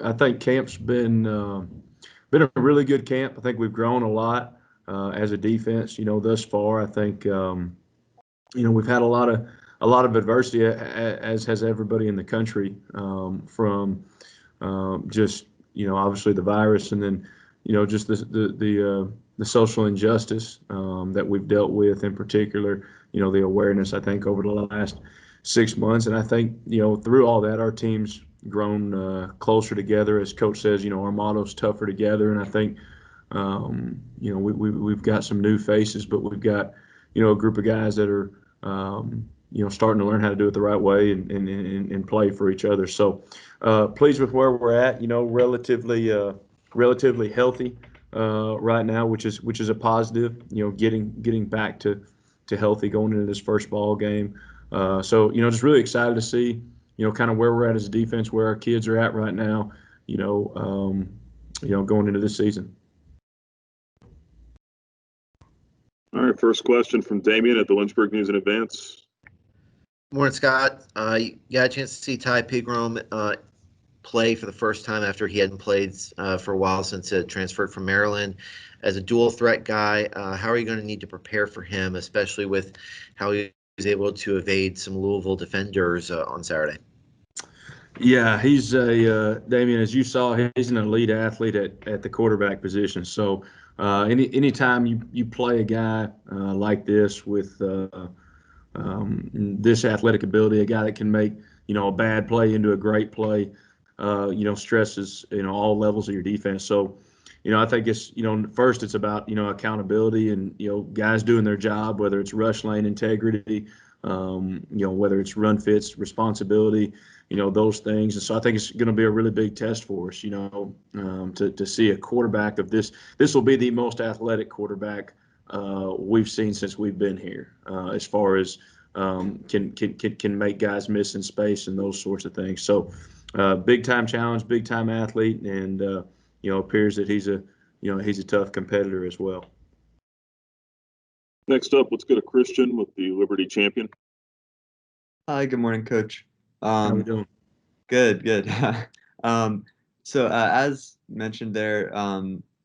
I think camp's been a really good camp. I think we've grown a lot as a defense. Thus far, I think we've had a lot of adversity, as has everybody in the country, from just obviously the virus, and then just the social injustice that we've dealt with in particular. The awareness, I think, over the last 6 months, and I think through all that, our team's grown closer together. As Coach says, our motto's tougher together, and I think we've got some new faces, but we've got a group of guys that are starting to learn how to do it the right way and play for each other. So pleased with where we're at. Relatively healthy right now, which is a positive. Getting back to healthy going into this first ball game. So just really excited to see kind of where we're at as a defense, where our kids are at right now. Going into this season. All right, first question from Damien at the Lynchburg News in Advance. Morning, Scott. You got a chance to see Ty Pigrome play for the first time after he hadn't played for a while since it transferred from Maryland. As a dual threat guy, how are you going to need to prepare for him, especially with how he was able to evade some Louisville defenders on Saturday? Yeah, he's Damien, as you saw, he's an elite athlete at the quarterback position. So anytime you play a guy like this with this athletic ability, a guy that can make a bad play into a great play, stresses all levels of your defense. So I think it's first it's about accountability and guys doing their job, whether it's rush lane integrity, whether it's run fits responsibility, those things. And so I think it's going to be a really big test for us, to see a quarterback of this. This will be the most athletic quarterback we've seen since we've been here, as far as can make guys miss in space and those sorts of things. So big time challenge, big time athlete, and appears that he's a tough competitor as well. Next up, let's go to Christian with the Liberty Champion. Hi, good morning, Coach. How we doing? Good. So as mentioned there,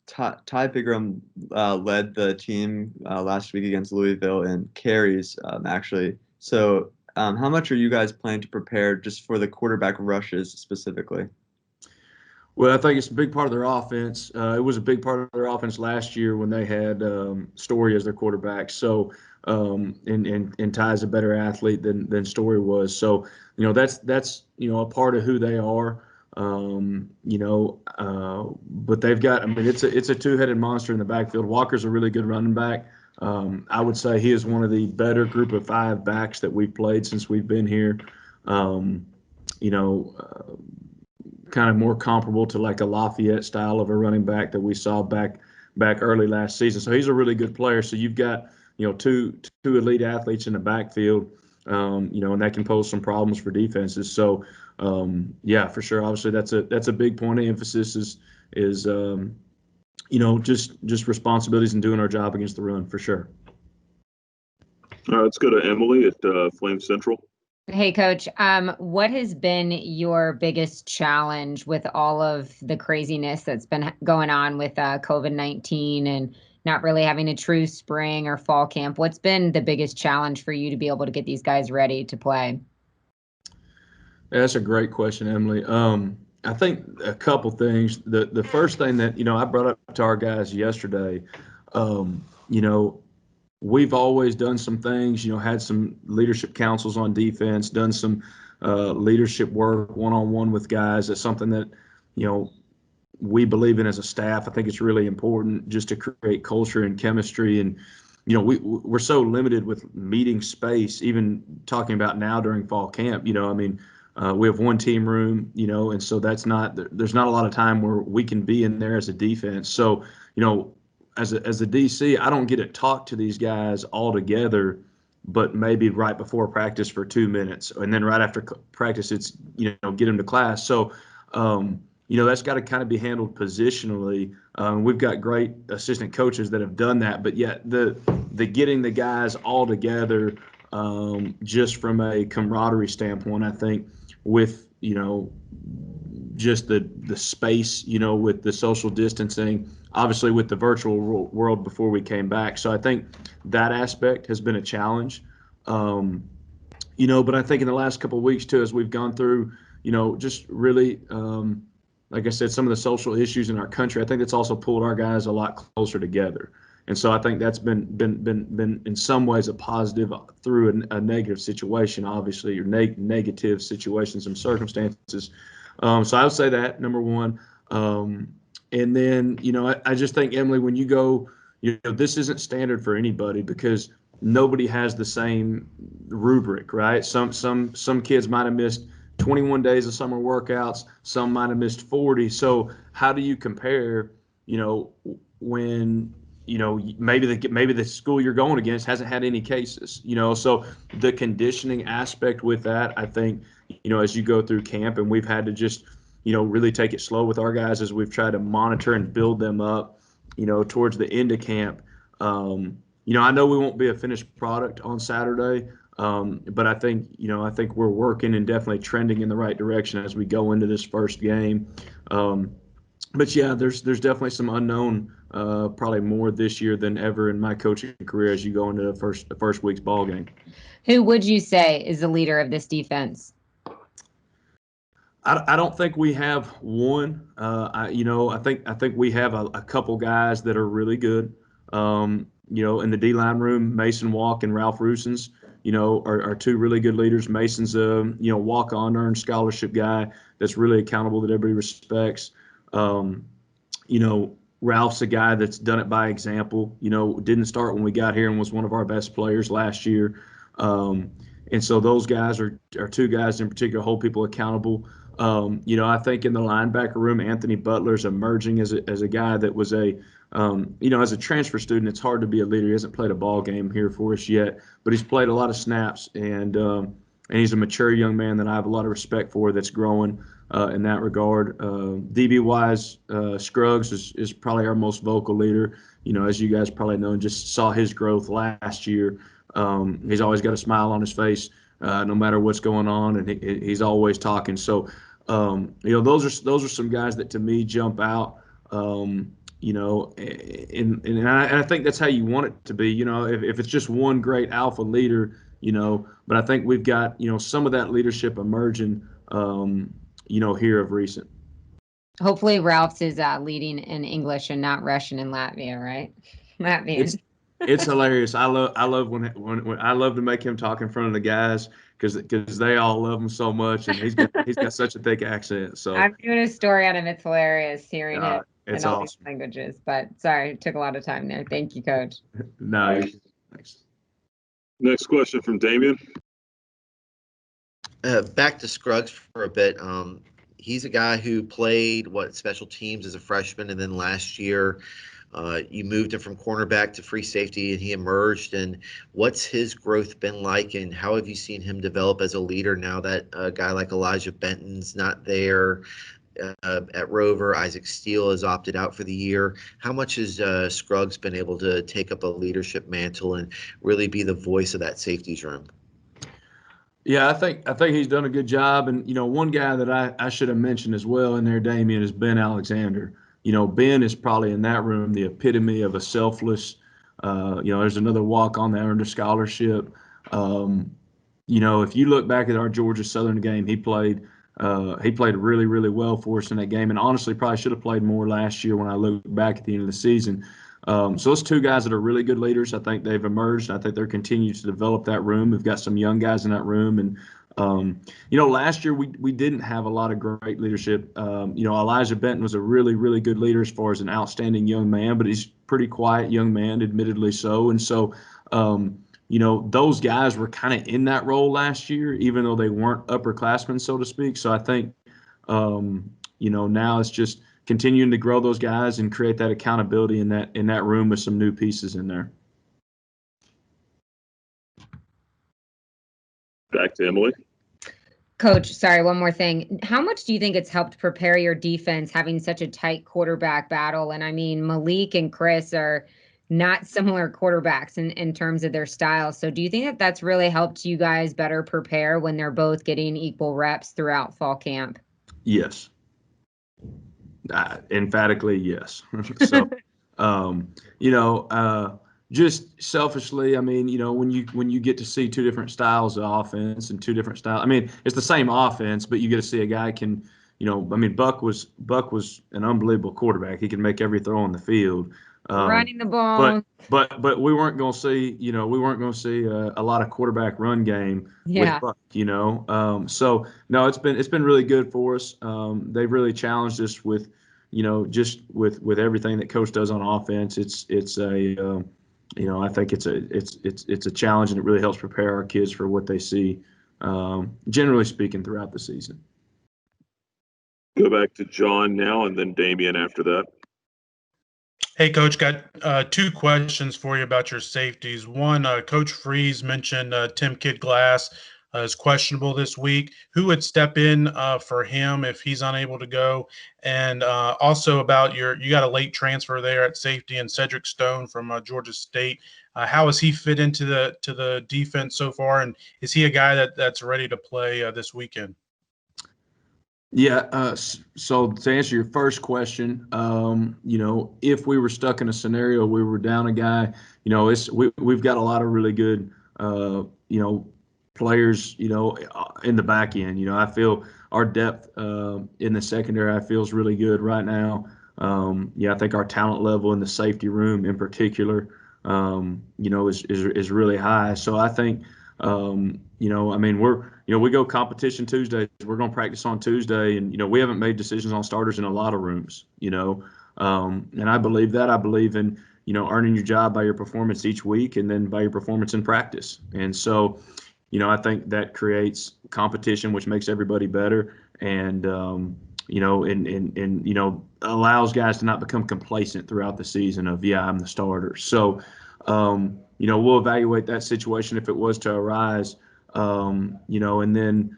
Ty Pigrome led the team last week against Louisville in carries, actually. So how much are you guys planning to prepare just for the quarterback rushes specifically? Well, I think it's a big part of their offense. It was a big part of their offense last year when they had Story as their quarterback. So, and Ty's a better athlete than Story was. So, that's a part of who they are. But they've got. I mean, it's a two-headed monster in the backfield. Walker's a really good running back. I would say he is one of the better group of five backs that we've played since we've been here. Kind of more comparable to like a Lafayette style of a running back that we saw back early last season. So he's a really good player. So you've got two elite athletes in the backfield, and that can pose some problems for defenses. So yeah, for sure. Obviously, that's a big point of emphasis is just responsibilities and doing our job against the run for sure. All right, let's go to Emily at Flame Central. Hey, Coach. What has been your biggest challenge with all of the craziness that's been going on with COVID-19 and not really having a true spring or fall camp? What's been the biggest challenge for you to be able to get these guys ready to play? Yeah, that's a great question, Emily. I think a couple things. The first thing that I brought up to our guys yesterday, we've always done some things, had some leadership councils on defense, done some leadership work one-on-one with guys. That's something that, we believe in as a staff. I think it's really important just to create culture and chemistry. And, we're so limited with meeting space, even talking about now during fall camp, we have one team room, and so there's not a lot of time where we can be in there as a defense. So, as a DC, I don't get to talk to these guys all together, but maybe right before practice for 2 minutes, and then right after practice, it's get them to class. So, that's got to kind of be handled positionally. We've got great assistant coaches that have done that, but yet the getting the guys all together, just from a camaraderie standpoint, I think with just the space, with the social distancing, obviously with the virtual world before we came back. So I think that aspect has been a challenge. But I think in the last couple of weeks too, as we've gone through, just really, like I said, some of the social issues in our country, I think it's also pulled our guys a lot closer together. And so I think that's been in some ways a positive through a negative situation, obviously, or negative situations and circumstances. So I would say that, number one. And then, I just think, Emily, when you go, this isn't standard for anybody because nobody has the same rubric, right? Some kids might have missed 21 days of summer workouts. Some might have missed 40. So how do you compare, when, maybe the school you're going against hasn't had any cases, so the conditioning aspect with that, I think, as you go through camp, and we've had to just, really take it slow with our guys as we've tried to monitor and build them up, towards the end of camp. I know we won't be a finished product on Saturday, but I think we're working and definitely trending in the right direction as we go into this first game. But yeah, there's definitely some unknown, probably more this year than ever in my coaching career as you go into the first week's ball game. Who would you say is the leader of this defense? I don't think we have one. I think we have a couple guys that are really good. In the D-line room, Mason Walk and Ralph Rusens, are two really good leaders. Mason's a, walk-on earned scholarship guy that's really accountable that everybody respects. Ralph's a guy that's done it by example, didn't start when we got here and was one of our best players last year. And so those guys are two guys in particular hold people accountable. I think in the linebacker room, Anthony Butler's emerging as a guy that was as a transfer student, it's hard to be a leader. He hasn't played a ball game here for us yet, but he's played a lot of snaps, and he's a mature young man that I have a lot of respect for that's growing in that regard. DB-wise, Scruggs is probably our most vocal leader, as you guys probably know, and just saw his growth last year. He's always got a smile on his face, no matter what's going on, and he's always talking. So, those are some guys that to me jump out. And I think that's how you want it to be. If it's just one great alpha leader, but I think we've got some of that leadership emerging, here of recent. Hopefully, Ralph's is leading in English and not Russian and Latvia, right? Latvian. It's hilarious. I love when I love to make him talk in front of the guys because they all love him so much, and he's got such a thick accent. So I'm doing a story on him. It's hilarious hearing it it's in all awesome. these languages. But sorry, it took a lot of time there. Thank you, Coach. No, thanks. Next question from Damien. Back to Scruggs for a bit. He's a guy who played special teams as a freshman, and then last year you moved him from cornerback to free safety, and he emerged. And what's his growth been like, and how have you seen him develop as a leader now that a guy like Elijah Benton's not there at Rover? Isaac Steele has opted out for the year. How much has Scruggs been able to take up a leadership mantle and really be the voice of that safeties room? Yeah, I think he's done a good job. And, one guy that I should have mentioned as well in there, Damien, is Ben Alexander. Ben is probably in that room the epitome of a selfless, there's another walk on there under scholarship. If you look back at our Georgia Southern game, he played really, really well for us in that game. And honestly, probably should have played more last year when I look back at the end of the season. So those two guys that are really good leaders, I think they've emerged. I think they're continuing to develop that room. We've got some young guys in that room. And, last year we didn't have a lot of great leadership. Elijah Benton was a really, really good leader as far as an outstanding young man, but he's a pretty quiet young man, admittedly so. And so, those guys were kind of in that role last year, even though they weren't upperclassmen, so to speak. So I think, now it's just continuing to grow those guys and create that accountability in that room with some new pieces in there. Back to Emily. Coach, sorry, one more thing. How much do you think it's helped prepare your defense having such a tight quarterback battle? And I mean, Malik and Chris are not similar quarterbacks in terms of their style. So do you think that that's really helped you guys better prepare when they're both getting equal reps throughout fall camp? Yes. Emphatically, yes. So, just selfishly, I mean, when you get to see two different styles of offense and two different styles, I mean, it's the same offense, but you get to see a guy can, I mean, Buck was an unbelievable quarterback. He can make every throw on the field. Running the ball. But we weren't going to see, a lot of quarterback run game Yeah. with Buck, So no, it's been really good for us. They've really challenged us with, just with everything that coach does on offense. It's a, I think it's a challenge, and it really helps prepare our kids for what they see, generally speaking, throughout the season. Go back to John now, and then Damian after that. Hey, Coach, got two questions for you about your safeties. One, Coach Freeze mentioned Tim Kid-Glass is questionable this week. Who would step in for him if he's unable to go? And also about you got a late transfer there at safety and Cedric Stone from Georgia State. How has he fit into the defense so far? And is he a guy that's ready to play this weekend? Yeah. So to answer your first question, if we were stuck in a scenario where we were down a guy, we've got a lot of really good, players, in the back end. I feel our depth in the secondary, I feel is really good right now. I think our talent level in the safety room in particular, is really high. So I think, I mean, we go competition Tuesdays. We're going to practice on Tuesday, and we haven't made decisions on starters in a lot of rooms. And I believe that. I believe in earning your job by your performance each week, and then by your performance in practice. And so, I think that creates competition, which makes everybody better, and allows guys to not become complacent throughout the season of I'm the starter. So, we'll evaluate that situation if it was to arise. And then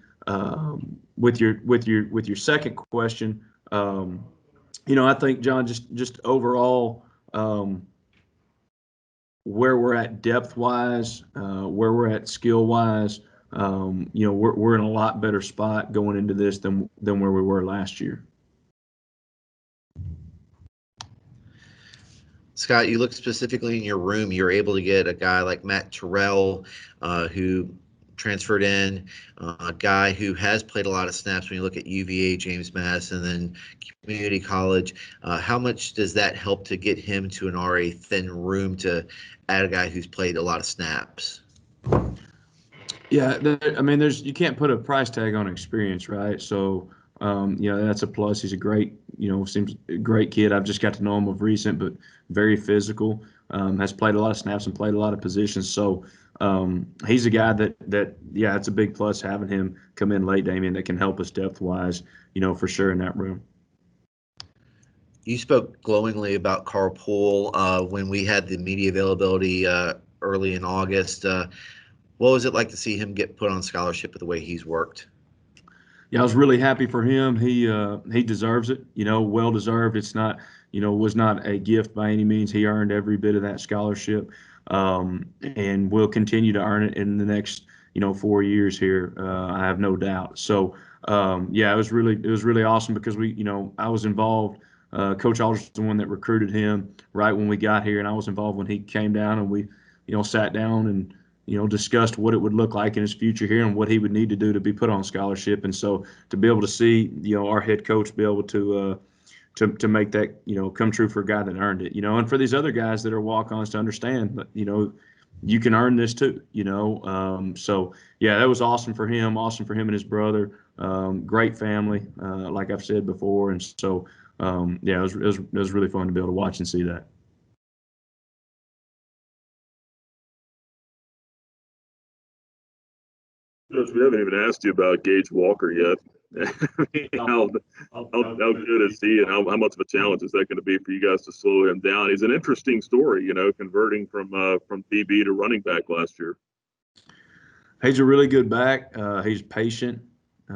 with your second question, I think, John, just overall, where we're at depth wise, where we're at skill wise, we're in a lot better spot going into this than where we were last year. Scott, you look specifically in your room. You're able to get a guy like Mattterrell, who transferred in, a guy who has played a lot of snaps when you look at UVA, James Madison, and community college. How much does that help to get him to an already thin room to add a guy who's played a lot of snaps? Yeah, I mean, you can't put a price tag on experience, right? So, that's a plus. He's a great, seems a great kid. I've just got to know him of recent, but very physical. Has played a lot of snaps and played a lot of positions. So he's a guy that it's a big plus having him come in late, Damian, that can help us depth wise, for sure in that room. You spoke glowingly about carpool when we had the media availability early in August. What was it like to see him get put on scholarship with the way he's worked? Yeah, I was really happy for him. He deserves it, well deserved. It's not, was not a gift by any means. He earned every bit of that scholarship, and will continue to earn it in the next, 4 years here. I have no doubt. So, it was really awesome because I was involved. Coach Aldridge is the one that recruited him right when we got here, and I was involved when he came down, and we, sat down and discussed what it would look like in his future here and what he would need to do to be put on scholarship. And so to be able to see, our head coach be able to make that, come true for a guy that earned it, and for these other guys that are walk-ons to understand that, you can earn this too, So yeah, that was awesome for him and his brother. Great family, like I've said before. And so, it was really fun to be able to watch and see that. Coach, we haven't even asked you about Gage Walker yet. how good is he, and how much of a challenge is that going to be for you guys to slow him down? He's an interesting story, converting from DB to running back last year. He's a really good back. He's patient. He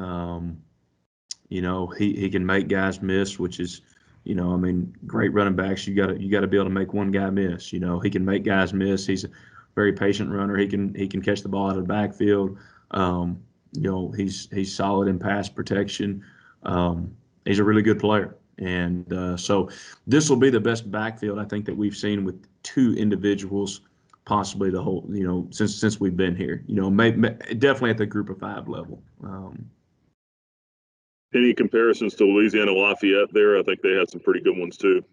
can make guys miss, which is, great running backs. You got to be able to make one guy miss. He can make guys miss. He's a very patient runner. He can catch the ball out of the backfield. He's solid in pass protection. He's a really good player. And so this will be the best backfield I think that we've seen with two individuals, possibly the whole, since we've been here. Definitely at the group of five level. Any comparisons to Louisiana Lafayette there? I think they had some pretty good ones too.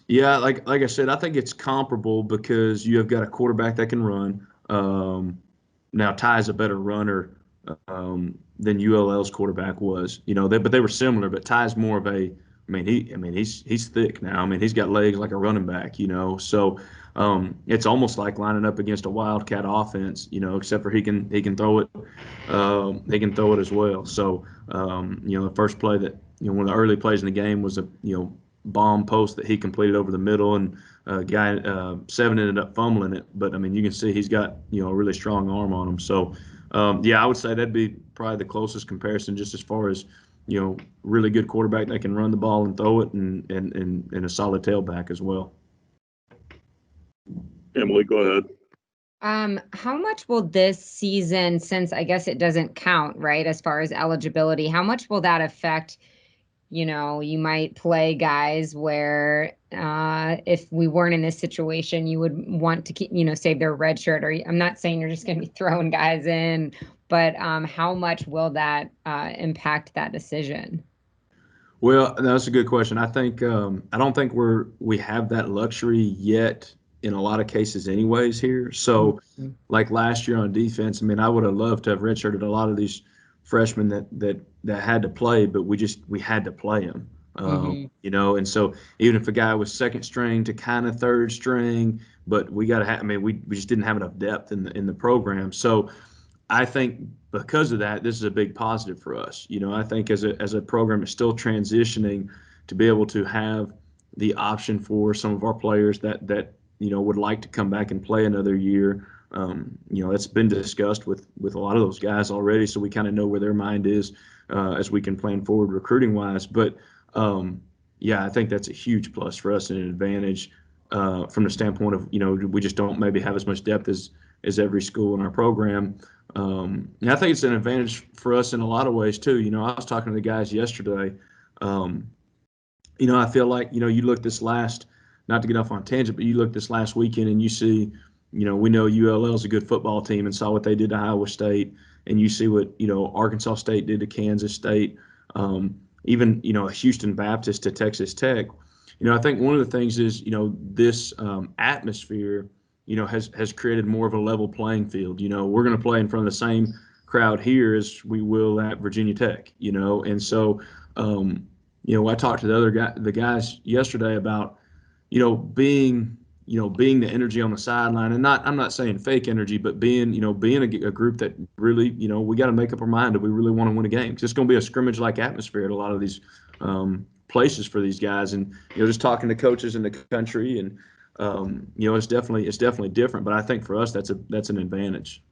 Yeah, like I said, I think it's comparable because you have got a quarterback that can run. Now Ty's a better runner than ULL's quarterback was. But they were similar. But Ty's more of a, he's thick now. He's got legs like a running back. So it's almost like lining up against a Wildcat offense. Except for he can throw it. He can throw it as well. So the first play that one of the early plays in the game was a bomb post that he completed over the middle, and guy Seven ended up fumbling it. But you can see he's got a really strong arm on him. So I would say that'd be probably the closest comparison, just as far as really good quarterback that can run the ball and throw it, and a solid tailback as well. Emily, go ahead. How much will this season, since I guess it doesn't count, right, as far as eligibility, how much will that affect? You might play guys where if we weren't in this situation, you would want to keep, save their red shirt. Or I'm not saying you're just going to be throwing guys in, but how much will that impact that decision? Well, that's a good question. I think I don't think we have that luxury yet in a lot of cases, anyways. Here, so like last year on defense, I would have loved to have redshirted a lot of these freshmen that had to play, but we had to play them. And so even if a guy was second string to kind of third string, but we got to have. We just didn't have enough depth in the program. So I think because of that, this is a big positive for us. I think as a program, it's still transitioning to be able to have the option for some of our players that would like to come back and play another year. It's been discussed with a lot of those guys already, so we kind of know where their mind is as we can plan forward recruiting wise. But I think that's a huge plus for us and an advantage from the standpoint of we just don't maybe have as much depth as every school in our program. And I think it's an advantage for us in a lot of ways too. I was talking to the guys yesterday. I feel like you look this last, not to get off on a tangent, but you look this last weekend and you see. We know ULL is a good football team and saw what they did to Iowa State, and you see what Arkansas State did to Kansas State, even Houston Baptist to Texas Tech. I think one of the things is this atmosphere has created more of a level playing field. We're going to play in front of the same crowd here as we will at Virginia Tech. And so I talked to the guys yesterday about being the energy on the sideline, and I'm not saying fake energy, but being a group that really, we got to make up our mind that we really want to win a game. 'Cause it's going to be a scrimmage-like atmosphere at a lot of these places for these guys, and just talking to coaches in the country, and it's definitely different. But I think for us, that's an advantage.